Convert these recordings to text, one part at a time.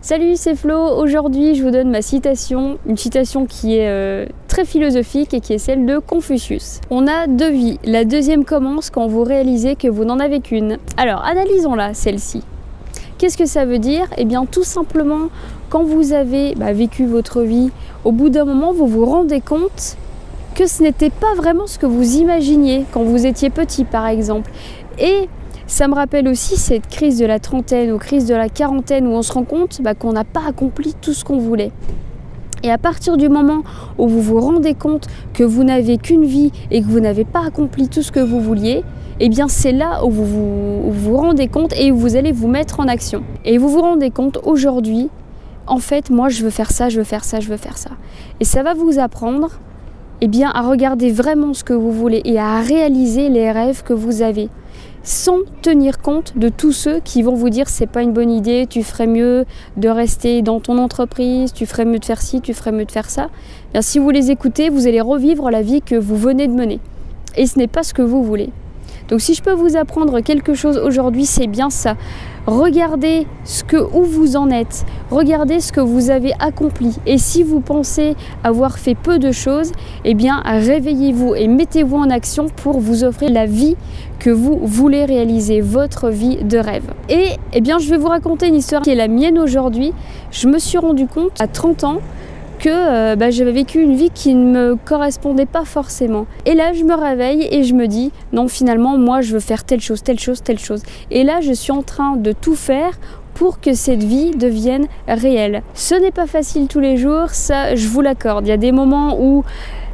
Salut, c'est Flo. Aujourd'hui, je vous donne ma citation, une citation qui est très philosophique et qui est celle de Confucius. On a deux vies. La deuxième commence quand vous réalisez que vous n'en avez qu'une. Alors, analysons-la, celle-ci. Qu'est-ce que ça veut dire? Eh bien, tout simplement, quand vous avez vécu votre vie, au bout d'un moment, vous vous rendez compte que ce n'était pas vraiment ce que vous imaginiez quand vous étiez petit, par exemple. Et ça me rappelle aussi cette crise de la trentaine ou crise de la quarantaine où on se rend compte qu'on n'a pas accompli tout ce qu'on voulait. Et à partir du moment où vous vous rendez compte que vous n'avez qu'une vie et que vous n'avez pas accompli tout ce que vous vouliez, eh bien c'est là où vous vous rendez compte et où vous allez vous mettre en action. Et vous vous rendez compte aujourd'hui, en fait, moi je veux faire ça, je veux faire ça, je veux faire ça. Et ça va vous apprendre à regarder vraiment ce que vous voulez et à réaliser les rêves que vous avez, sans tenir compte de tous ceux qui vont vous dire c'est pas une bonne idée, tu ferais mieux de rester dans ton entreprise, tu ferais mieux de faire ci, tu ferais mieux de faire ça. Bien, si vous les écoutez, vous allez revivre la vie que vous venez de mener. Et ce n'est pas ce que vous voulez. Donc si je peux vous apprendre quelque chose aujourd'hui, c'est bien ça. Regardez où vous en êtes, regardez ce que vous avez accompli. Et si vous pensez avoir fait peu de choses, réveillez-vous et mettez-vous en action pour vous offrir la vie que vous voulez réaliser, votre vie de rêve. Et je vais vous raconter une histoire qui est la mienne aujourd'hui. Je me suis rendu compte à 30 ans que j'avais vécu une vie qui ne me correspondait pas forcément. Et là, je me réveille et je me dis, non, finalement, moi, je veux faire telle chose, telle chose, telle chose. Et là, je suis en train de tout faire pour que cette vie devienne réelle. Ce n'est pas facile tous les jours, ça, je vous l'accorde. Il y a des moments où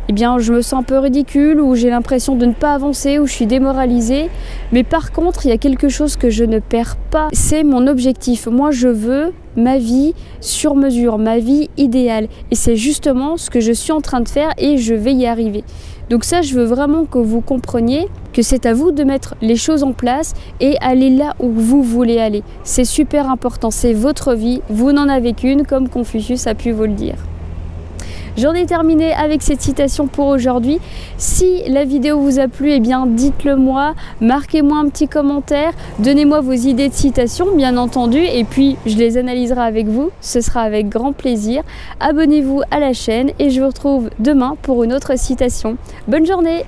je me sens un peu ridicule, où j'ai l'impression de ne pas avancer, où je suis démoralisée. Mais par contre, il y a quelque chose que je ne perds pas, c'est mon objectif. Moi, je veux ma vie sur mesure, ma vie idéale. Et c'est justement ce que je suis en train de faire et je vais y arriver. Donc ça, je veux vraiment que vous compreniez que c'est à vous de mettre les choses en place et aller là où vous voulez aller. C'est super important, c'est votre vie, vous n'en avez qu'une, comme Confucius a pu vous le dire. J'en ai terminé avec cette citation pour aujourd'hui. Si la vidéo vous a plu, dites-le moi, marquez-moi un petit commentaire, donnez-moi vos idées de citations, bien entendu, et puis je les analyserai avec vous, ce sera avec grand plaisir. Abonnez-vous à la chaîne et je vous retrouve demain pour une autre citation. Bonne journée!